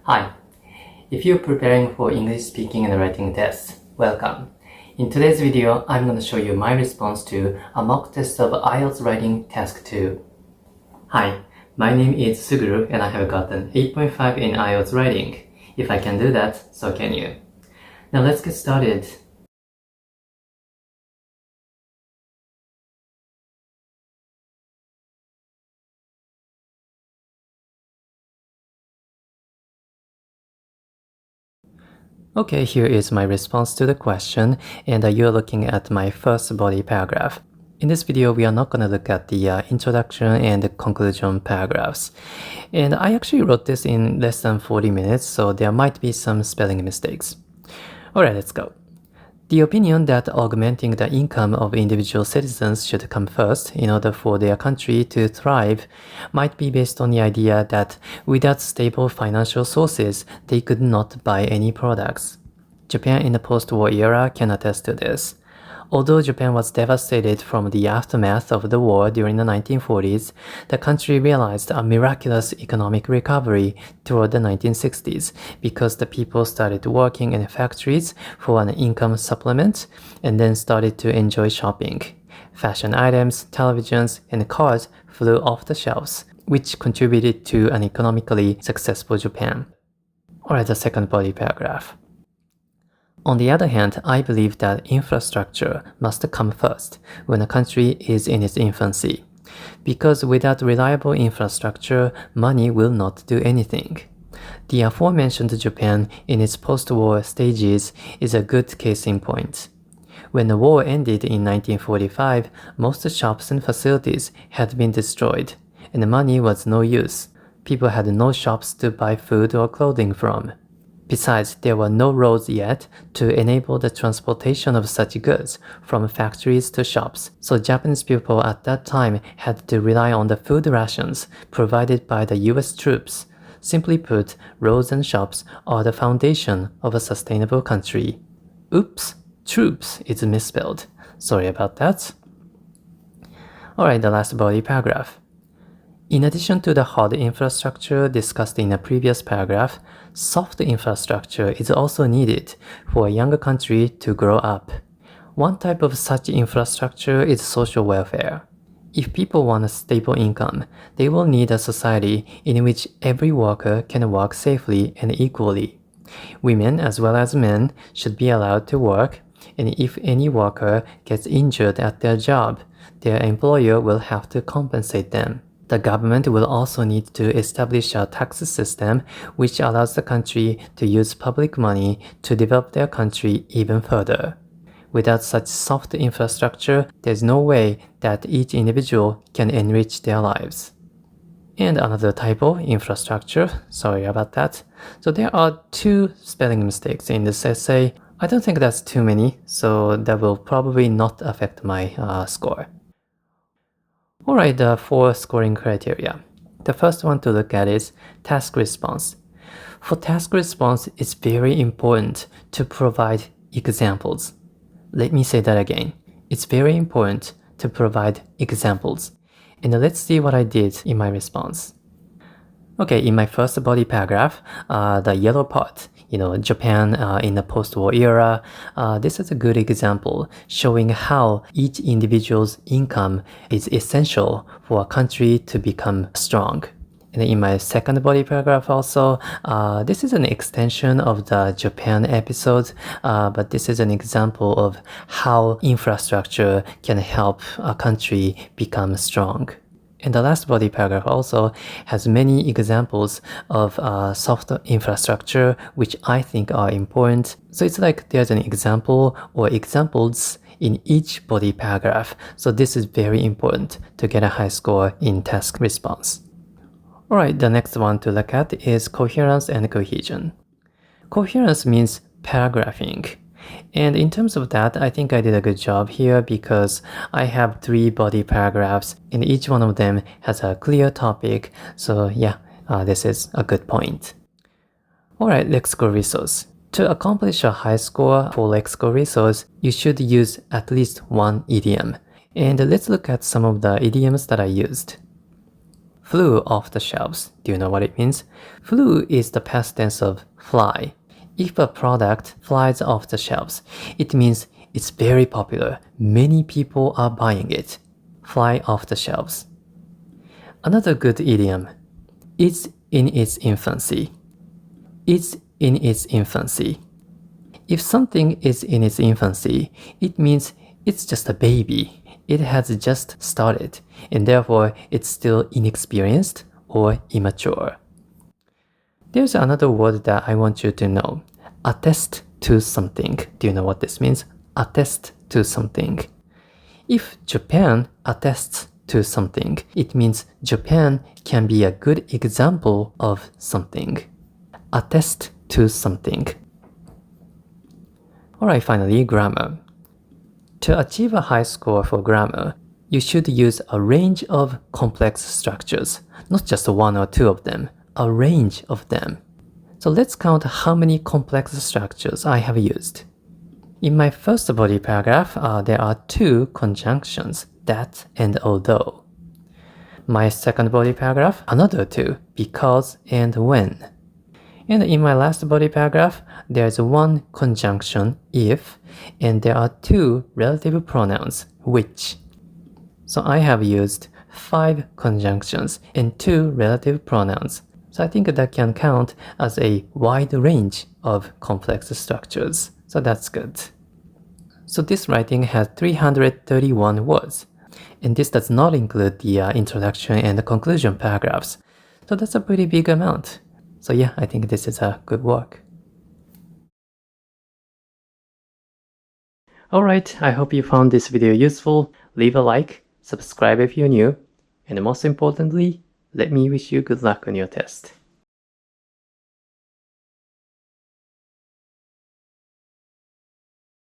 Hi, if you're preparing for English speaking and writing tests, welcome. In today's video, I'm going to show you my response to a mock test of IELTS Writing Task 2. Hi, my name is Suguru and I have gotten 8.5 in IELTS Writing. If I can do that, so can you. Now let's get started. Okay, here is my response to the question, and you're looking at my first body paragraph. In this video, we are not going to look at the introduction and the conclusion paragraphs. And I actually wrote this in less than 40 minutes, so there might be some spelling mistakes. Alright, let's go. The opinion that augmenting the income of individual citizens should come first in order for their country to thrive might be based on the idea that without stable financial sources, they could not buy any products. Japan in the post-war era can attest to this. Although Japan was devastated from the aftermath of the war during the 1940s, the country realized a miraculous economic recovery toward the 1960s because the people started working in factories for an income supplement and then started to enjoy shopping. Fashion items, televisions, and cars flew off the shelves, which contributed to an economically successful Japan. Alright, the second body paragraph. On the other hand, I believe that infrastructure must come first when a country is in its infancy. Because without reliable infrastructure, money will not do anything. The aforementioned Japan in its post-war stages is a good case in point. When the war ended in 1945, most shops and facilities had been destroyed, and money was no use. People had no shops to buy food or clothing from. Besides, there were no roads yet to enable the transportation of such goods from factories to shops, so Japanese people at that time had to rely on the food rations provided by the US troops. Simply put, roads and shops are the foundation of a sustainable country. Oops, troops is misspelled. Sorry about that. Alright, the last body paragraph. In addition to the hard infrastructure discussed in a previous paragraph, soft infrastructure is also needed for a younger country to grow up. One type of such infrastructure is social welfare. If people want a stable income, they will need a society in which every worker can work safely and equally. Women as well as men should be allowed to work, and if any worker gets injured at their job, their employer will have to compensate them. The government will also need to establish a tax system which allows the country to use public money to develop their country even further. Without such soft infrastructure, there's no way that each individual can enrich their lives. And another typo, infrastructure. Sorry about that. So there are 2 spelling mistakes in this essay. I don't think that's too many, so that will probably not affect my score. Alright, the 4 scoring criteria. The first one to look at is task response. For task response, it's very important to provide examples. Let me say that again. It's very important to provide examples. And let's see what I did in my response. Okay, in my first body paragraph, the yellow part, Japan in the post-war era, this is a good example showing how each individual's income is essential for a country to become strong. And in my second body paragraph also, this is an extension of the Japan episode, but this is an example of how infrastructure can help a country become strong. And the last body paragraph also has many examples of soft infrastructure, which I think are important. So it's like there's an example or examples in each body paragraph. So this is very important to get a high score in task response. Alright, the next one to look at is coherence and cohesion. Coherence means paragraphing. And in terms of that, I think I did a good job here because I have 3 body paragraphs and each one of them has a clear topic. So yeah, this is a good point. Alright, lexical resource. To accomplish a high score for lexical resource, you should use at least 1 idiom. And let's look at some of the idioms that I used. flew off the shelves. Do you know what it means? Flew is the past tense of fly. If a product flies off the shelves, it means it's very popular. Many people are buying it. Fly off the shelves. Another good idiom. It's in its infancy. It's in its infancy. If something is in its infancy, it means it's just a baby. It has just started, and therefore it's still inexperienced or immature. There's another word that I want you to know. Attest to something. Do you know what this means? Attest to something. If Japan attests to something, it means Japan can be a good example of something. Attest to something. Alright, finally, grammar. To achieve a high score for grammar, you should use a range of complex structures, not just one or two of them, a range of them. So let's count how many complex structures I have used. In my first body paragraph, there are 2 conjunctions, that and although. My second body paragraph, another 2, because and when. And in my last body paragraph, there's 1 conjunction, if, and there are 2 relative pronouns, which. So I have used 5 conjunctions and 2 relative pronouns. So I think that can count as a wide range of complex structures. So that's good. So this writing has 331 words. And this does not include the introduction and the conclusion paragraphs. So that's a pretty big amount. So yeah, I think this is a good work. Alright, I hope you found this video useful. Leave a like, subscribe if you're new, and most importantly, let me wish you good luck on your test.